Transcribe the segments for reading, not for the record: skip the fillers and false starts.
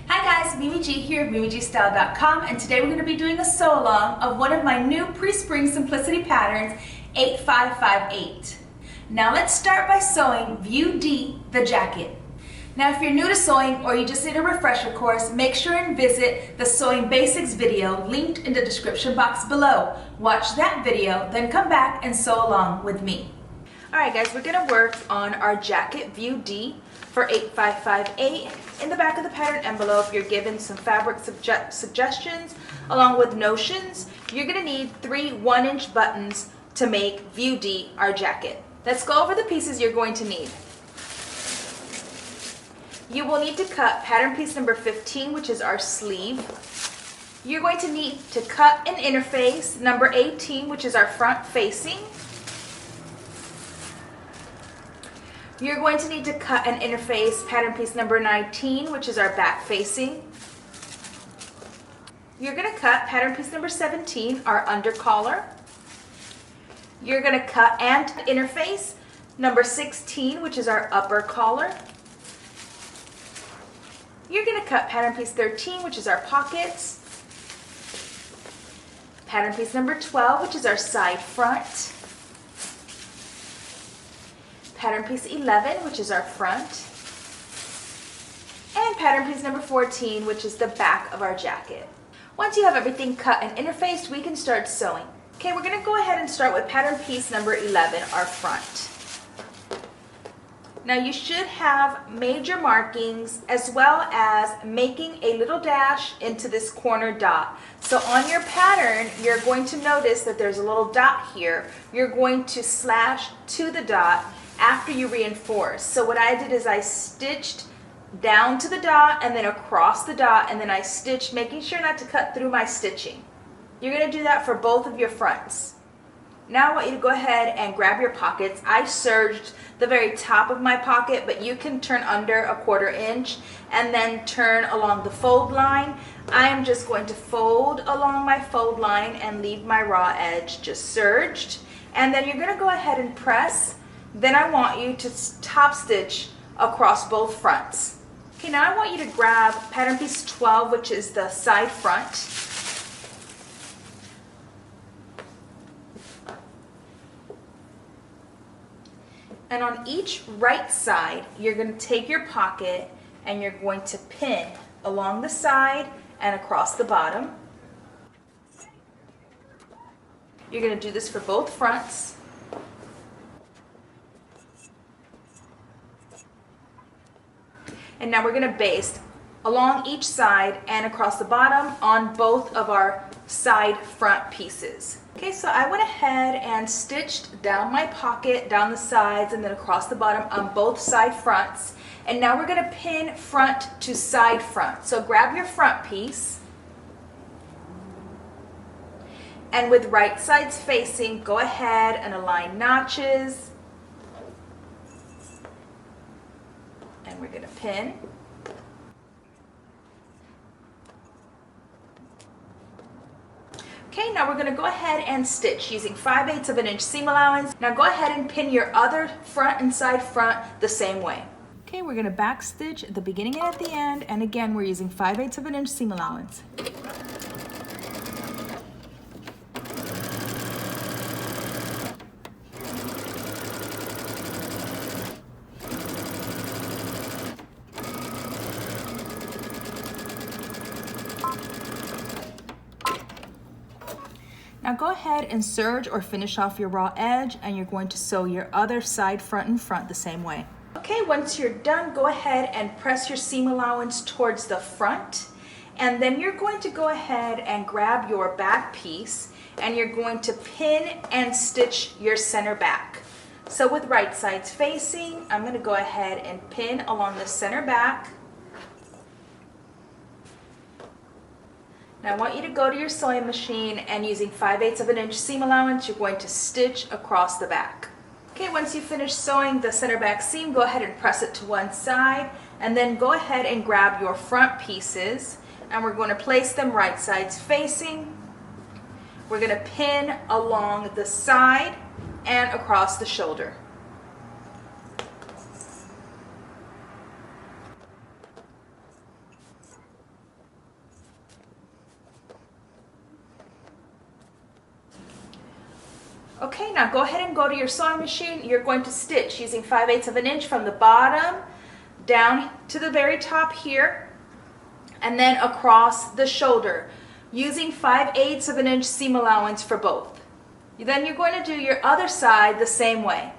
Hi guys, Mimi G here of MimiGStyle.com, and today we're going to be doing a sew along of one of my new pre-spring simplicity patterns, 8558. Now let's start by sewing View D, the jacket. Now if you're new to sewing or you just need a refresher course, make sure and visit the Sewing Basics video linked in the description box below. Watch that video, then come back and sew along with me. Alright guys, we're going to work on our jacket View D for 8558. In the back of the pattern envelope, you're given some fabric suggestions along with notions. You're going to need 3 1-inch buttons to make View D, our jacket. Let's go over the pieces you're going to need. You will need to cut pattern piece number 15, which is our sleeve. You're going to need to cut an interface, number 18, which is our front facing. You're going to need to cut an interface, pattern piece number 19, which is our back facing. You're going to cut pattern piece number 17, our under collar. You're going to cut and interface number 16, which is our upper collar. You're going to cut pattern piece 13, which is our pockets. Pattern piece number 12, which is our side front. Pattern piece 11, which is our front. And pattern piece number 14, which is the back of our jacket. Once you have everything cut and interfaced, we can start sewing. Okay, we're going to go ahead and start with pattern piece number 11, our front. Now you should have major markings as well as making a little dash into this corner dot. So on your pattern, you're going to notice that there's a little dot here. You're going to slash to the dot after you reinforce. So what I did is I stitched down to the dot and then across the dot, and then I stitched, making sure not to cut through my stitching. You're going to do that for both of your fronts. Now I want you to go ahead and grab your pockets. I serged the very top of my pocket, but you can turn under a 1/4 inch and then turn along the fold line. I am just going to fold along my fold line and leave my raw edge just serged. And then you're going to go ahead and press. Then I want you to top stitch across both fronts. Okay, now I want you to grab pattern piece 12, which is the side front. And on each right side, you're going to take your pocket and you're going to pin along the side and across the bottom. You're going to do this for both fronts. And now we're going to baste along each side and across the bottom on both of our side front pieces. Okay, so I went ahead and stitched down my pocket, down the sides, and then across the bottom on both side fronts. And now we're going to pin front to side front. So grab your front piece, and with right sides facing, go ahead and align notches. And we're going to pin. Okay, now we're going to go ahead and stitch using 5/8 of an inch seam allowance. Now go ahead and pin your other front and side front the same way. Okay, we're going to back stitch at the beginning and at the end, and again we're using 5/8 of an inch seam allowance. Now go ahead and serge or finish off your raw edge, and you're going to sew your other side front and front the same way. Okay, once you're done, go ahead and press your seam allowance towards the front, and then you're going to go ahead and grab your back piece and you're going to pin and stitch your center back. So with right sides facing, I'm going to go ahead and pin along the center back. Now I want you to go to your sewing machine, and using 5/8 of an inch seam allowance, you're going to stitch across the back. Okay, once you finish sewing the center back seam, go ahead and press it to one side, and then go ahead and grab your front pieces, and we're going to place them right sides facing. We're going to pin along the side and across the shoulder. Okay, now go ahead and go to your sewing machine. You're going to stitch using 5/8 of an inch from the bottom down to the very top here, and then across the shoulder using 5/8 of an inch seam allowance for both. Then you're going to do your other side the same way.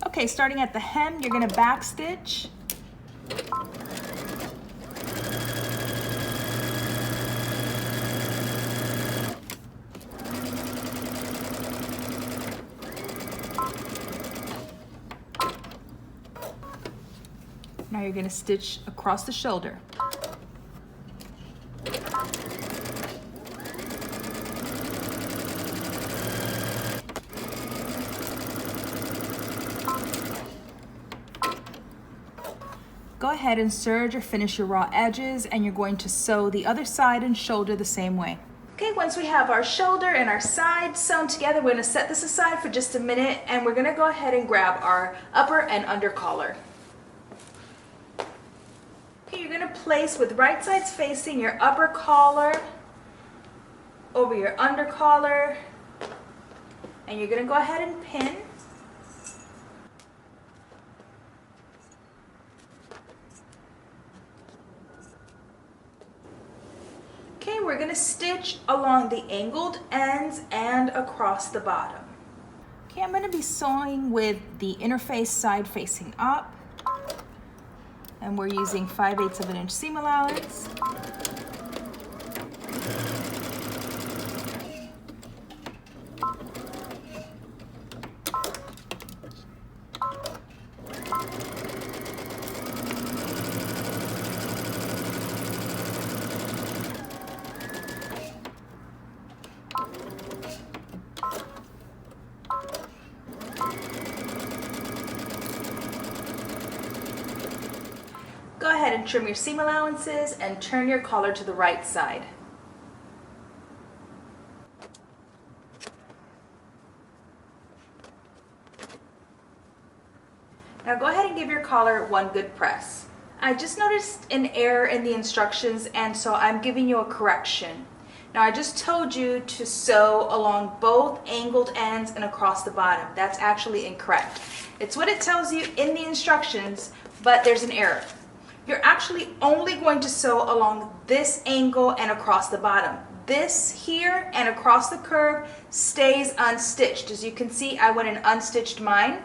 Okay, starting at the hem, you're going to back stitch. Now you're going to stitch across the shoulder. Go ahead and serge or finish your raw edges, and you're going to sew the other side and shoulder the same way. Okay, once we have our shoulder and our side sewn together, we're going to set this aside for just a minute, and we're going to go ahead and grab our upper and under collar. Okay, you're going to place with right sides facing your upper collar over your under collar, and you're going to go ahead and pin. Okay, we're going to stitch along the angled ends and across the bottom. Okay, I'm going to be sewing with the interface side facing up, and we're using 5/8 of an inch seam allowance. Go ahead and trim your seam allowances and turn your collar to the right side. Now go ahead and give your collar one good press. I just noticed an error in the instructions, and so I'm giving you a correction. Now I just told you to sew along both angled ends and across the bottom. That's actually incorrect. It's what it tells you in the instructions, but there's an error. You're actually only going to sew along this angle and across the bottom. This here and across the curve stays unstitched. As you can see, I went and unstitched mine.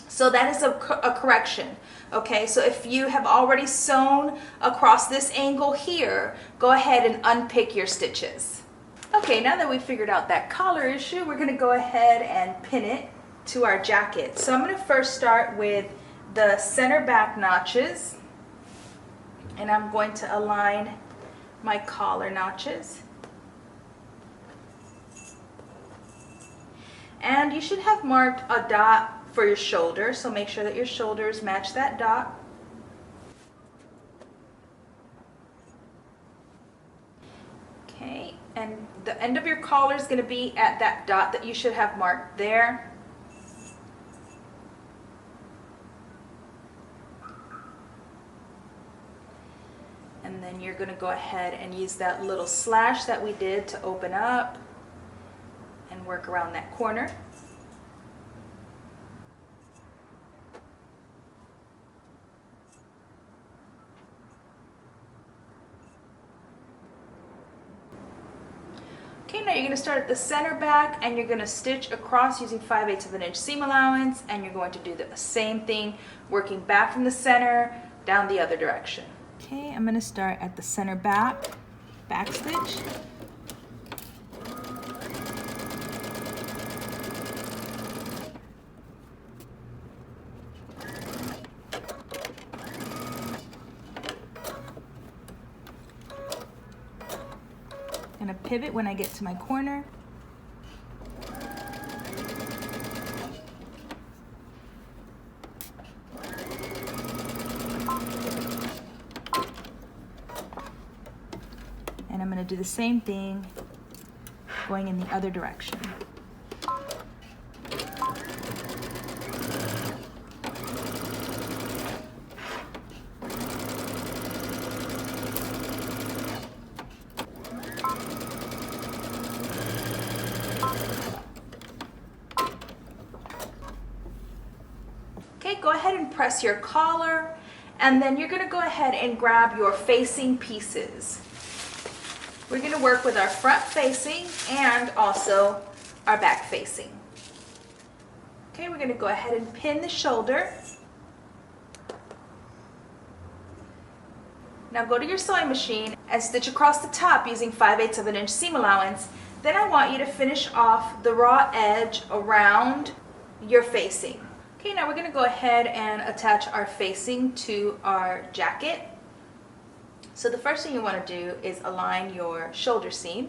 So that is a correction. Okay, so if you have already sewn across this angle here, go ahead and unpick your stitches. Okay, now that we've figured out that collar issue, we're going to go ahead and pin it to our jacket. So I'm going to first start with the center back notches, and I'm going to align my collar notches. And you should have marked a dot for your shoulder, so make sure that your shoulders match that dot. Okay, and the end of your collar is going to be at that dot that you should have marked there. And then you're going to go ahead and use that little slash that we did to open up and work around that corner. Okay, now you're going to start at the center back, and you're going to stitch across using 5/8 of an inch seam allowance, and you're going to do the same thing, working back from the center down the other direction. Okay, I'm going to start at the center back stitch. I'm going to pivot when I get to my corner. And I'm going to do the same thing going in the other direction. press your collar, and then you're gonna go ahead and grab your facing pieces. We're gonna work with our front facing and also our back facing. Okay, we're gonna go ahead and pin the shoulder. Now go to your sewing machine and stitch across the top using 5/8 of an inch seam allowance. Then I want you to finish off the raw edge around your facing. Okay, now we're gonna go ahead and attach our facing to our jacket. So the first thing you wanna do is align your shoulder seam.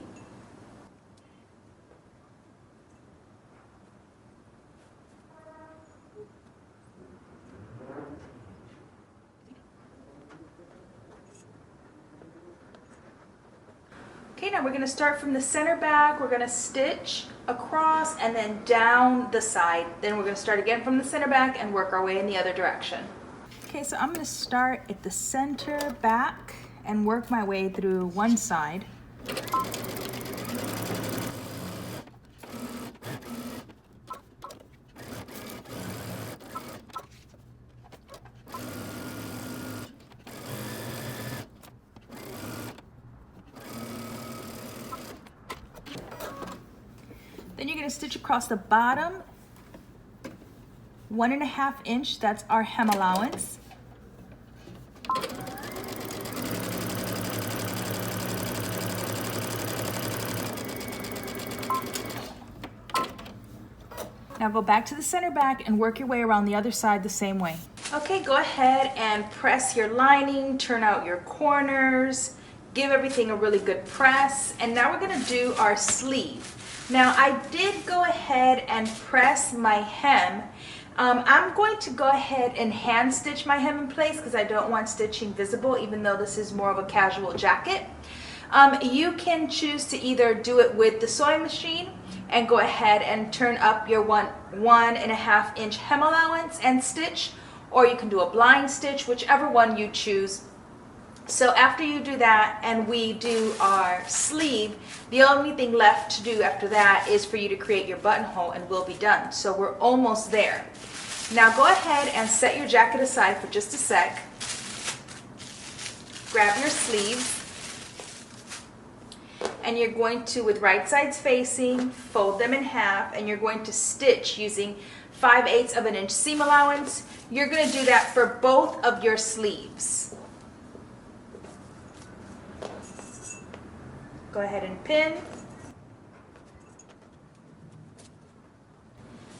Okay, now we're going to start from the center back. We're going to stitch across and then down the side. Then we're going to start again from the center back and work our way in the other direction. Okay, so I'm going to start at the center back and work my way through one side. Then you're going to stitch across the bottom 1.5 inch, that's our hem allowance. Now go back to the center back and work your way around the other side the same way. Okay, go ahead and press your lining, turn out your corners, give everything a really good press, and now we're going to do our sleeve. Now I did go ahead and press my hem. I'm going to go ahead and hand stitch my hem in place because I don't want stitching visible, even though this is more of a casual jacket. You can choose to either do it with the sewing machine and go ahead and turn up your 1.5 inch hem allowance and stitch, or you can do a blind stitch, whichever one you choose. So after you do that and we do our sleeve, the only thing left to do after that is for you to create your buttonhole and we'll be done. So we're almost there. Now go ahead and set your jacket aside for just a sec. Grab your sleeves and you're going to, with right sides facing, fold them in half, and you're going to stitch using 5/8 of an inch seam allowance. You're going to do that for both of your sleeves. Go ahead and pin.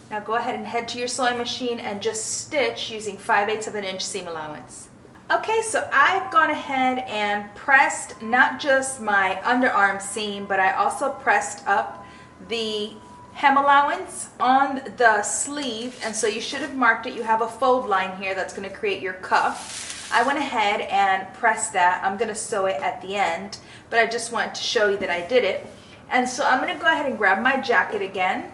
Now go ahead and head to your sewing machine and just stitch using 5/8 of an inch seam allowance. Okay, so I've gone ahead and pressed not just my underarm seam, but I also pressed up the hem allowance on the sleeve, and so you should have marked it. You have a fold line here that's going to create your cuff. I went ahead and pressed that. I'm going to sew it at the end, but I just wanted to show you that I did it. And so I'm going to go ahead and grab my jacket again,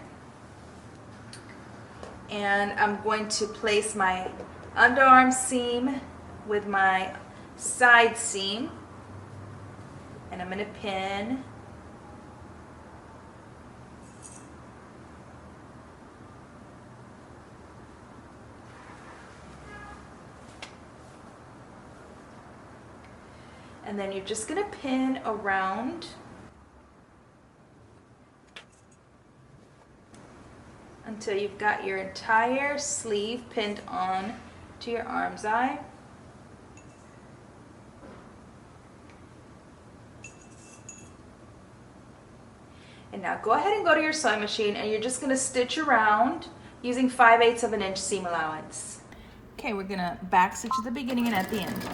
and I'm going to place my underarm seam with my side seam, and I'm going to pin. And then you're just going to pin around until you've got your entire sleeve pinned on to your armscye. And now go ahead and go to your sewing machine, and you're just going to stitch around using 5/8 of an inch seam allowance. Okay, we're going to back stitch at the beginning and at the end.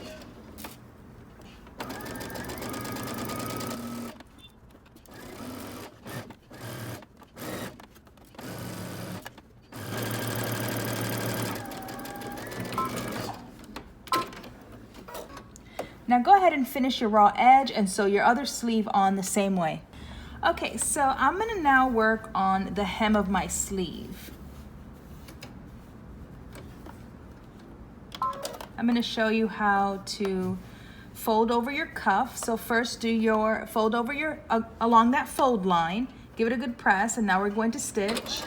Now go ahead and finish your raw edge and sew your other sleeve on the same way. Okay, so I'm going to now work on the hem of my sleeve. I'm going to show you how to fold over your cuff. So first do your fold over your along that fold line, give it a good press, and now we're going to stitch.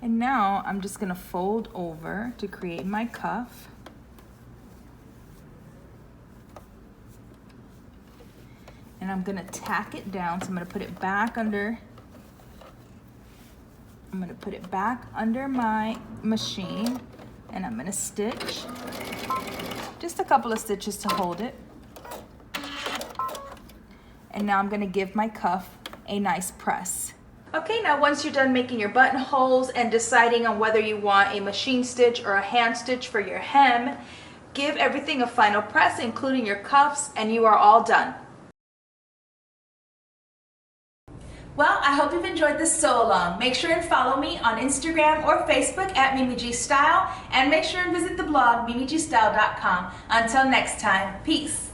And now I'm just gonna fold over to create my cuff. And I'm gonna tack it down. So I'm gonna put it back under. I'm gonna put it back under my machine and I'm gonna stitch. Just a couple of stitches to hold it. And now I'm gonna give my cuff a nice press. Okay, now once you're done making your buttonholes and deciding on whether you want a machine stitch or a hand stitch for your hem, give everything a final press, including your cuffs, and you are all done. Well, I hope you've enjoyed this sew along. Make sure and follow me on Instagram or Facebook at Mimi G Style, and make sure and visit the blog mimigstyle.com. Until next time, peace.